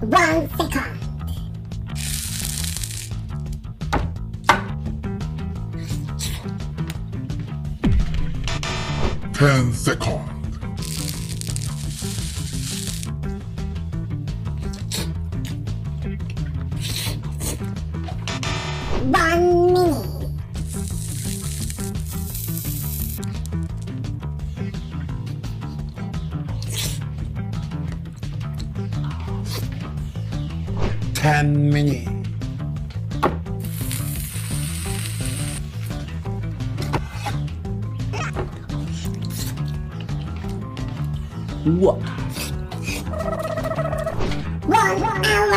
1 second. 10 seconds. 1 minute. 10 minutes. うわ 1 hour.